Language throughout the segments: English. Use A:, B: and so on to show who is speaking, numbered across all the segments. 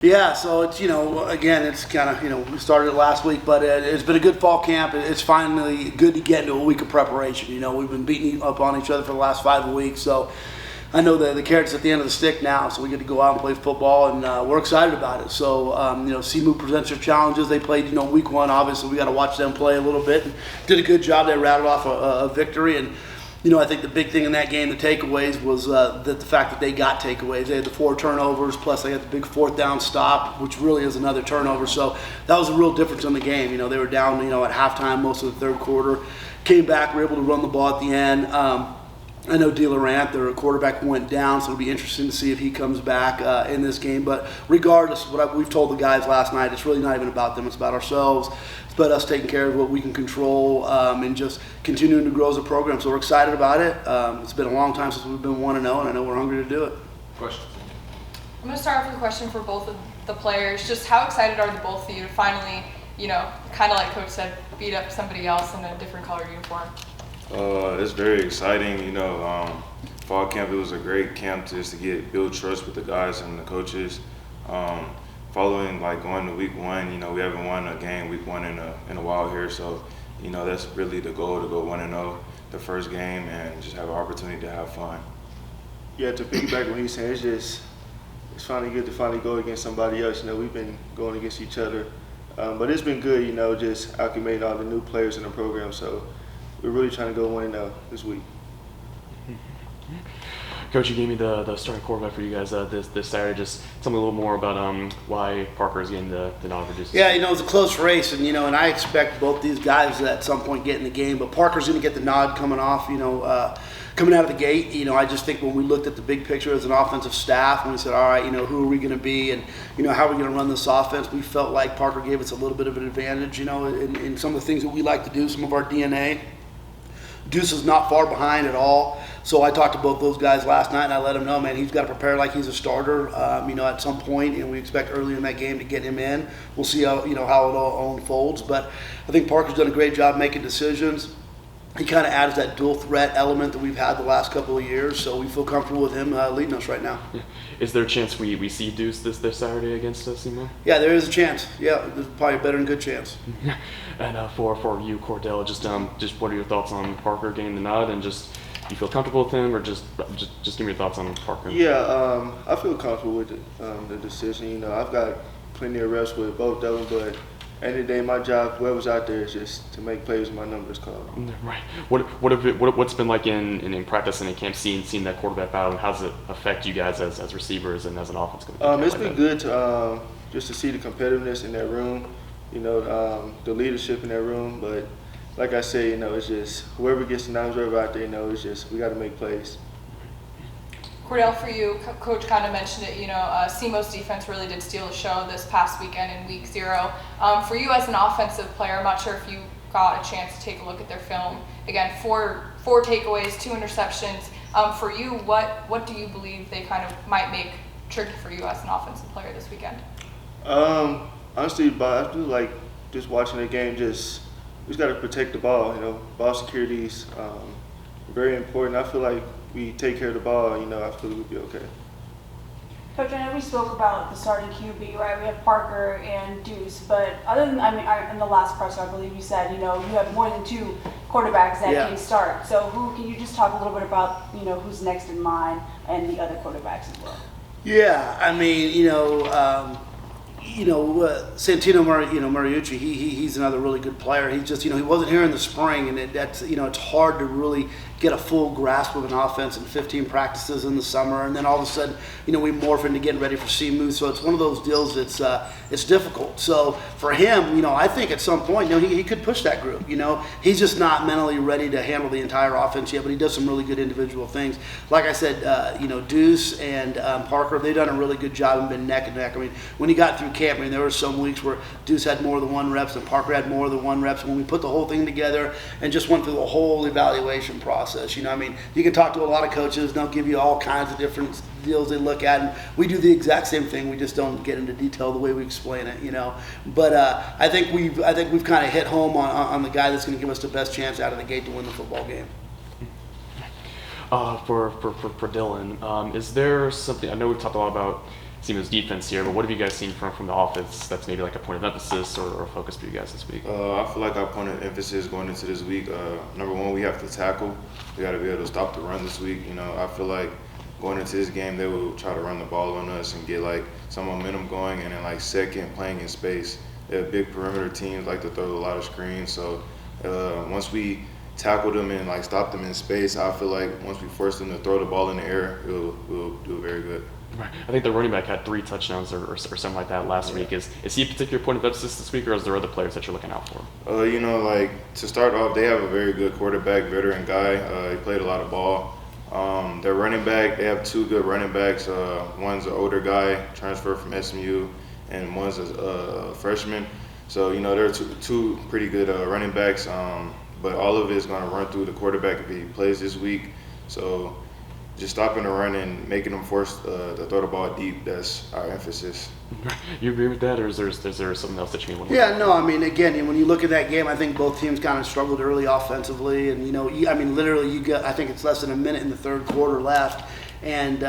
A: Yeah, so it's, again, it's kind of, we started it last week, but it's been a good fall camp. It's finally good to get into a week of preparation. We've been beating up on each other for the last 5 weeks, so I know the carrot's at the end of the stick now, so we get to go out and play football, and we're excited about it. So, SEMO presents their challenges. They played, week 1, obviously we got to watch them play a little bit, and did a good job. They rattled off a victory, and I think the big thing in that game, the takeaways, was the fact that they got takeaways. They had the 4 turnovers, plus they had the big 4th down stop, which really is another turnover. So that was a real difference in the game. They were down, at halftime most of the third quarter. Came back, were able to run the ball at the end. I know De Laurent, their quarterback, went down, so it'll be interesting to see if he comes back in this game. But regardless, we've told the guys last night, it's really not even about them. It's about ourselves. It's about us taking care of what we can control and just continuing to grow as a program. So we're excited about it. It's been a long time since we've been 1-0, and I know we're hungry to do it.
B: Questions?
C: I'm going to start off with a question for both of the players. Just how excited are the both of you to finally, kind of like Coach said, beat up somebody else in a different colored uniform?
B: It's very exciting. Fall camp, it was a great camp just to build trust with the guys and the coaches. Following going to week 1, we haven't won a game week 1 in a while here, so that's really the goal, to go 1-0 the first game and just have an opportunity to have fun.
D: Yeah, to piggyback what he's saying, it's finally good to finally go against somebody else. We've been going against each other, but it's been good. Just acclimating all the new players in the program. So we're really trying to go 1-0 this week.
E: Coach, you gave me the starting quarterback for you guys this Saturday. Just tell me a little more about why Parker is getting the nod for just.
A: Yeah, it was a close race, and and I expect both these guys to at some point get in the game. But Parker's going to get the nod coming off. Coming out of the gate. I just think when we looked at the big picture as an offensive staff, and we said, all right, who are we going to be, and how are we going to run this offense? We felt like Parker gave us a little bit of an advantage. In some of the things that we like to do, some of our DNA. Deuce is not far behind at all. So I talked to both those guys last night, and I let him know, man, he's got to prepare like he's a starter, at some point, and we expect early in that game to get him in. We'll see how it all unfolds. But I think Parker's done a great job making decisions. He kind of adds that dual threat element that we've had the last couple of years, so we feel comfortable with him leading us right now.
E: Yeah. Is there a chance we see Deuce this Saturday against SEMO?
A: Yeah, there is a chance. Yeah, there's probably a better than good chance.
E: And for you, Kordell, just what are your thoughts on Parker getting the nod, and just you feel comfortable with him, or just give me your thoughts on Parker?
D: Yeah, I feel comfortable with the decision. I've got plenty of reps with both of them, but end of the day, my job, whoever's out there, is just to make plays when my number's called.
E: Right. What's been like in practice and in camp, seeing that quarterback battle, and how does it affect you guys as receivers and as an offense?
D: It's been good to just to see the competitiveness in that room, the leadership in that room. But like I say, it's just whoever gets the numbers, whoever out there, it's just we got to make plays.
C: Kordell, for you, Coach kind of mentioned it, SEMO's defense really did steal the show this past weekend in week 0. For you as an offensive player, I'm not sure if you got a chance to take a look at their film. Again, four takeaways, 2 interceptions. For you, what do you believe they kind of might make tricky for you as an offensive player this weekend?
D: Honestly, I do like just watching the game. We just got to protect the ball. Ball security is very important. I feel like we take care of the ball, I feel we'll be okay.
F: Coach, I know we spoke about the starting QB, right? We have Parker and Deuce, but other than, in the last presser, I believe you said, you have more than 2 quarterbacks that can start. So can you just talk a little bit about, who's next in line and the other quarterbacks as well?
A: Yeah, Santino Mariucci, he's another really good player. He just, he wasn't here in the spring, and that's, it's hard to really get a full grasp of an offense in 15 practices in the summer, and then all of a sudden, we morph into getting ready for SEMO. So it's one of those deals that's it's difficult. So for him, I think at some point, he could push that group. He's just not mentally ready to handle the entire offense yet, but he does some really good individual things. Like I said, Deuce and Parker, they've done a really good job and been neck and neck. When he got through camp, there were some weeks where Deuce had more than 1 reps and Parker had more than 1 reps. When we put the whole thing together and just went through the whole evaluation process, you can talk to a lot of coaches, they'll give you all kinds of different deals they look at, and we do the exact same thing. We just don't get into detail the way we explain it, But I think we've kind of hit home on the guy that's going to give us the best chance out of the gate to win the football game.
E: For Dylan, is there something? I know we talked a lot about SEMO's defense here, but what have you guys seen from the offense that's maybe like a point of emphasis or a focus for you guys this week?
B: I feel like our point of emphasis going into this week, number one, we have to tackle. We got to be able to stop the run this week. You know, I feel like going into this game, they will try to run the ball on us and get like some momentum going, and then like second, playing in space. They're big perimeter teams, like to throw a lot of screens. So once we tackle them and like stop them in space, I feel like once we force them to throw the ball in the air, we'll do very good.
E: Right. I think the running back had 3 touchdowns or something like that last week. Is he a particular point of emphasis this week, or is there other players that you're looking out for?
B: You know, like to start off, they have a very good quarterback, veteran guy. He played a lot of ball. Their running back, they have 2 good running backs. One's an older guy, transferred from SMU, and one's a freshman. So, you know, they're two pretty good running backs. But all of it is going to run through the quarterback if he plays this week. So just stopping the run and making them force to throw the ball deep, that's our emphasis.
E: You agree with that, or is there something else that you want to
A: Yeah, no, I mean, again, when you look at that game, I think both teams kind of struggled early offensively. And, you know, I mean, literally, I think it's less than a minute in the third quarter left. And,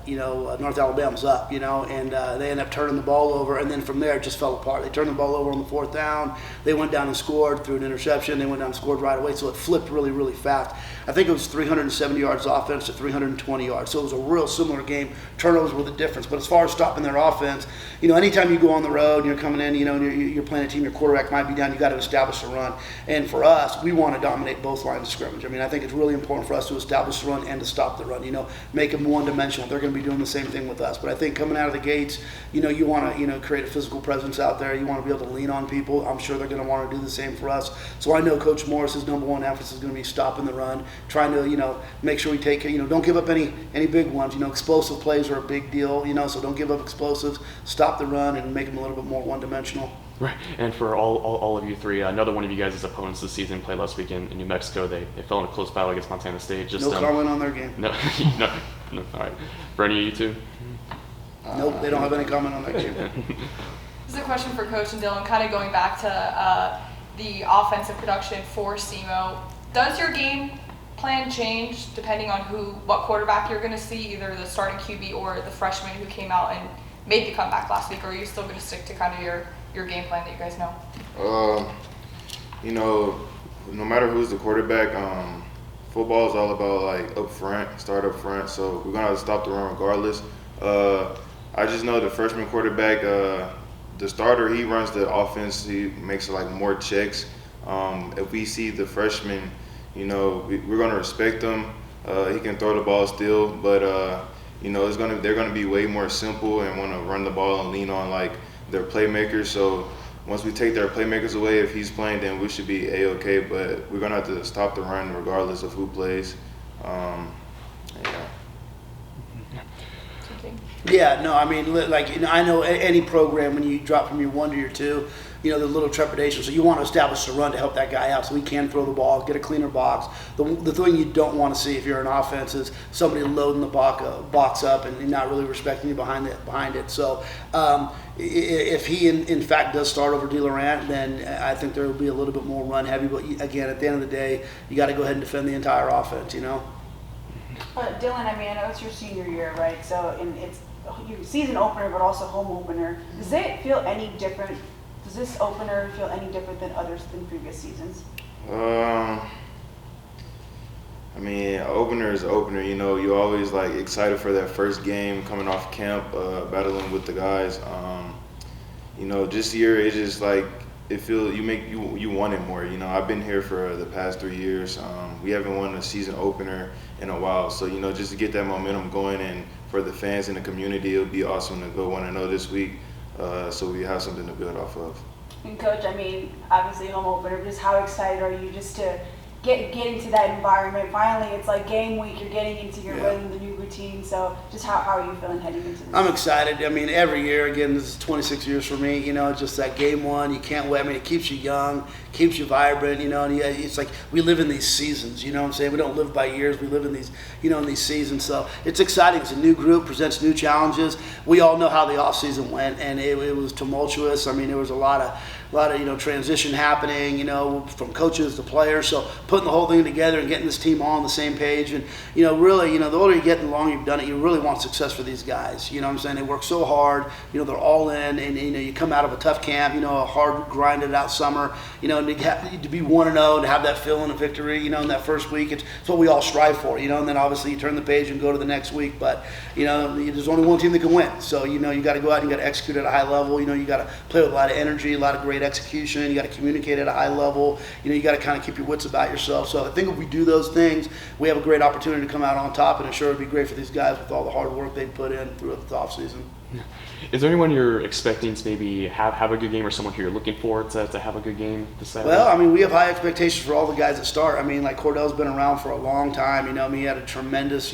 A: you know, North Alabama's up, you know, and they end up turning the ball over. And then from there, it just fell apart. They turned the ball over on the 4th down. They went down and scored through an interception. They went down and scored right away. So it flipped really, really fast. I think it was 370 yards offense to 320 yards. So it was a real similar game. Turnovers were the difference. But as far as stopping their offense, you know, anytime you go on the road and you're coming in, you know, and you're playing a team, your quarterback might be down, you got to establish the run. And for us, we want to dominate both lines of scrimmage. I mean, I think it's really important for us to establish the run and to stop the run, you know, make them one-dimensional. They're going to be doing the same thing with us. But I think coming out of the gates, you know, you want to, you know, create a physical presence out there. You want to be able to lean on people. I'm sure they're going to want to do the same for us. So I know Coach Morris's number one emphasis is going to be stopping the run, trying to, you know, make sure we take, you know, don't give up any big ones. You know, explosive plays are a big deal, you know, so don't give up explosives. Stop the run and make them a little bit more one-dimensional.
E: Right, and for all of you three, another one of you guys' opponents this season played last week in New Mexico. They fell in a close battle against Montana State. Just
A: No comment on their game.
E: No, no. All right, for any of you two?
A: Nope, they don't have any comment on that game.
C: This is a question for Coach and Dylan, kind of going back to the offensive production for SEMO. Does your game plan change depending on what quarterback you're going to see, either the starting QB or the freshman who came out and made the comeback last week, or are you still going to stick to kind of your game plan that you guys know?
B: You know, no matter who's the quarterback, football is all about like start up front. So we're gonna have to stop the run regardless. I just know the freshman quarterback, the starter, he runs the offense. He makes like more checks. If we see the freshman, you know, we're gonna respect him. He can throw the ball still, but you know, they're gonna be way more simple and want to run the ball and lean on like their playmakers. So once we take their playmakers away, if he's playing, then we should be A-okay. But we're gonna have to stop the run regardless of who plays. Yeah.
A: Yeah, no, I mean, like, you know, I know any program, when you drop from your 1 to your 2, you know, the little trepidation. So you want to establish a run to help that guy out so he can throw the ball, get a cleaner box. The thing you don't want to see if you're an offense is somebody loading the box up and not really respecting you behind it. So if he, in fact, does start over DeLaurent, then I think there will be a little bit more run heavy. But again, at the end of the day, you got to go ahead and defend the entire offense, you know?
F: Dylan, I mean, I know it's your senior year, right? So it's your season opener, but also home opener. Does it feel any different? Does this opener feel any different than others than previous seasons?
B: I mean, opener is opener. You know, you're always like excited for that first game coming off camp, battling with the guys. You know, this year it's just like it feels you want it more. You know, I've been here for the past 3 years. We haven't won a season opener in a while, so you know, just to get that momentum going and for the fans in the community, it'll be awesome to go 1-0 this week. So we have something to build off of.
F: And Coach, I mean, obviously home opener, just how excited are you just to get into that environment? Finally, it's like game week, you're getting into your rhythm, the new routine. So just how are you feeling heading into this?
A: I'm excited. I mean, every year, again, this is 26 years for me, you know, just that game one, you can't wait. I mean, it keeps you young, keeps you vibrant, you know, and it's like we live in these seasons, you know what I'm saying? We don't live by years, we live in these, you know, in these seasons. So it's exciting. It's a new group, presents new challenges. We all know how the offseason went, and it was tumultuous. I mean, there was a lot of you know, transition happening, you know, from coaches to players. So putting the whole thing together and getting this team all on the same page, and you know, really, you know, the older you get in long you've done it, you really want success for these guys. You know what I'm saying? They work so hard. You know, they're all in, and you come out of a tough camp. You know, a hard grinded out summer. You know, and to be 1-0, to have that feeling of victory. You know, in that first week, it's what we all strive for. You know, and then obviously you turn the page and go to the next week. But you know, there's only one team that can win. So you know, you got to go out and you got to execute at a high level. You know, you got to play with a lot of energy, a lot of great execution. You got to communicate at a high level. You know, you got to kind of keep your wits about yourself. So I think if we do those things, we have a great opportunity to come out on top, and it sure would be great for these guys with all the hard work they put in throughout the offseason.
E: Is there anyone you're expecting to maybe have a good game, or someone who you're looking for to have a good game this Saturday?
A: Well, I mean, we have high expectations for all the guys that start. I mean, like Kordell's been around for a long time. You know, I mean, he had a tremendous,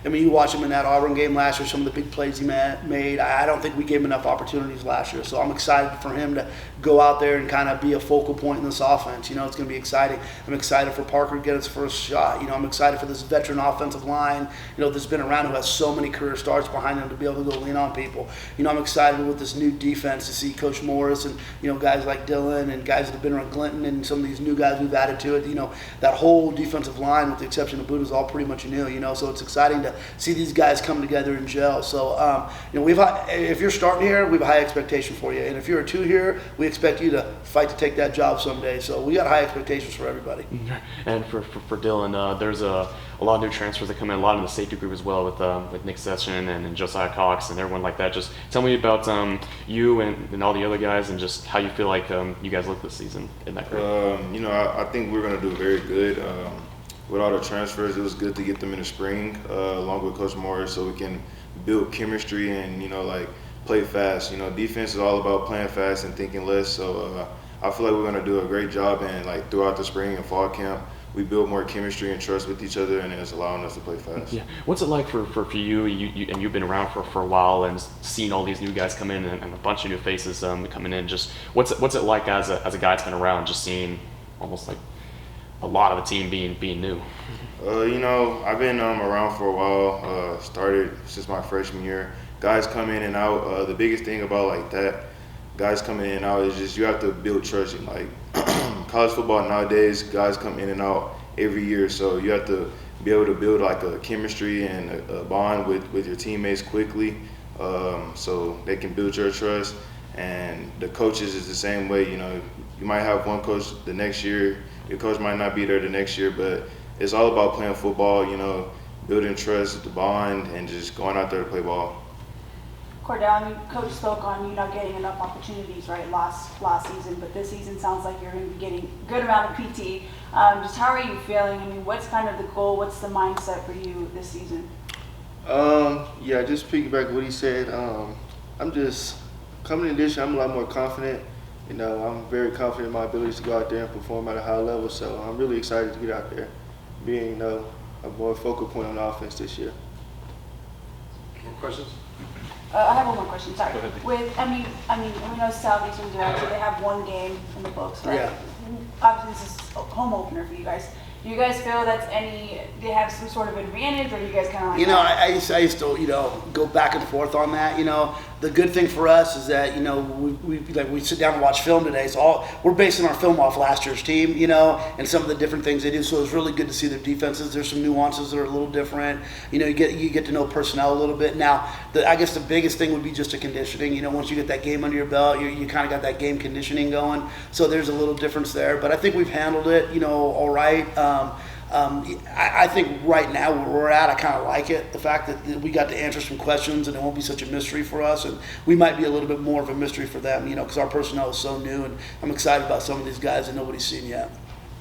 A: I mean, you watch him in that Auburn game last year, some of the big plays he made. I don't think we gave him enough opportunities last year. So I'm excited for him to go out there and kind of be a focal point in this offense. You know, it's going to be exciting. I'm excited for Parker to get his first shot. You know, I'm excited for this veteran offensive line, you know, that's been around, who has so many career starts behind him to be able to go lean on people. You know, I'm excited with this new defense to see Coach Morris and, you know, guys like Dylan and guys that have been around Clinton and some of these new guys we've added to it. You know, that whole defensive line, with the exception of Buddha, is all pretty much new, you know, so it's exciting to see these guys come together and gel. So, you know, if you're starting here, we have a high expectation for you. And if you're a 2 here, we expect you to fight to take that job someday. So we got high expectations for everybody.
E: And for Dylan, there's a lot of new transfers that come in, a lot in the safety group as well, with Nick Session and Josiah Cox and everyone like that. Just tell me about you and all the other guys, and just how you feel like you guys look this season in that group.
B: You know, I think we're going to do very good. With all the transfers, it was good to get them in the spring, along with Coach Morris, so we can build chemistry and, you know, like, play fast. You know, defense is all about playing fast and thinking less. So I feel like we're going to do a great job, and, like, throughout the spring and fall camp, we build more chemistry and trust with each other, and it's allowing us to play fast.
E: Yeah. What's it like for you, and you've been around for a while, and seeing all these new guys come in and a bunch of new faces coming in? Just what's it like as a guy that's been around, just seeing almost like a lot of the team being new?
B: You know, I've been around for a while. Started since my freshman year. Guys come in and out. The biggest thing about like that, guys coming in and out, is just you have to build trust. And like college football nowadays, guys come in and out every year, so you have to be able to build like a chemistry and a bond with your teammates quickly, so they can build your trust. And the coaches is the same way. You know, you might have one coach the next year. Your coach might not be there the next year, but it's all about playing football, you know, building trust, the bond, and just going out there to play ball.
F: Kordell, I mean, Coach spoke on you not getting enough opportunities, right, last season, but this season sounds like you're going to be getting a good amount of PT. Just how are you feeling? I mean, what's kind of the goal? What's the mindset for you this season?
D: Yeah, just piggyback what he said. I'm just coming in this year, I'm a lot more confident. You know, I'm very confident in my abilities to go out there and perform at a high level, so I'm really excited to get out there, being, you know, a more focal point on offense this year.
G: More questions?
F: I have one more question. Sorry.
E: Go ahead.
F: With, I mean, we know Southeastern Direct, so they have one game in the books, right?
A: Yeah.
F: Obviously, this is a home opener for you guys. Do you guys feel they have some sort of advantage, or you guys kind of like?
A: You know, I used to, you know, go back and forth on that. You know, the good thing for us is that, you know, we sit down and watch film today, so we're basing our film off last year's team, you know, and some of the different things they do. So it's really good to see their defenses. There's some nuances that are a little different. You know, you get to know personnel a little bit. Now, I guess the biggest thing would be just the conditioning. You know, once you get that game under your belt, you kind of got that game conditioning going. So there's a little difference there, but I think we've handled it, you know, all right. I think right now where we're at, I kind of like it. The fact that we got to answer some questions and it won't be such a mystery for us, and we might be a little bit more of a mystery for them, you know, because our personnel is so new, and I'm excited about some of these guys that nobody's seen yet.